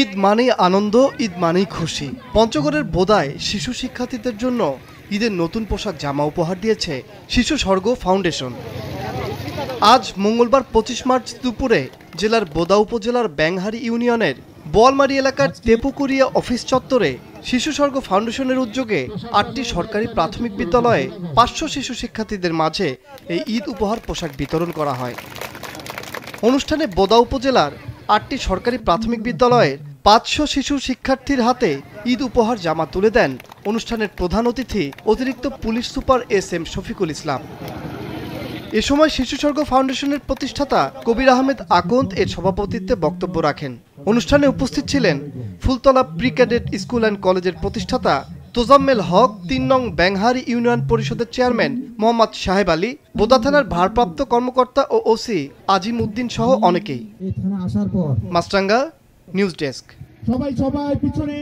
ঈদ মানেই আনন্দ, ঈদ মানেই খুশি। পঞ্চগড়ের বোদায় শিশু শিক্ষার্থীদের জন্য ঈদের নতুন পোশাক জামা উপহার দিয়েছে শিশু স্বর্গ ফাউন্ডেশন। আজ মঙ্গলবার 25 মার্চ দুপুরে জেলার বোদা উপজেলার ব্যাংহারি ইউনিয়নের বোয়ালমারি এলাকার তেপুকুরিয়া অফিস চত্বরে শিশু স্বর্গ ফাউন্ডেশনের উদ্যোগে 8টি সরকারি প্রাথমিক বিদ্যালয়ে 500 শিশু শিক্ষার্থীদের মাঝে এই ঈদ উপহার পোশাক বিতরণ করা হয়। অনুষ্ঠানে বোদা উপজেলার 8টি সরকারি প্রাথমিক বিদ্যালয়ের 500 শিশু শিক্ষার্থীর হাতে ঈদ উপহার জামা তুলে দেন অনুষ্ঠানের প্রধান অতিথি অতিরিক্ত police super SM. Shafiqul Islam. এ সময় শিশু স্বর্গ ফাউন্ডেশনের প্রতিষ্ঠাতা কবির আহমেদ আকন্দ এর সভাপতিত্বে বক্তব্য রাখেন। অনুষ্ঠানে উপস্থিত ছিলেন Phultala pre cadet school and কলেজের প্রতিষ্ঠাতা তোজাম্মেল হক, 3 নং ব্যাংহারি ইউনিয়ন পরিষদের চেয়ারম্যান মোহাম্মদ সাহেব আলী, বোদা থানার ভারপ্রাপ্ত কর্মকর্তা ও ওসি আজিম উদ্দিন সহ অনেকেই। মাছরাঙ্গা নিউজ ডেস্ক। সবাই পিছনে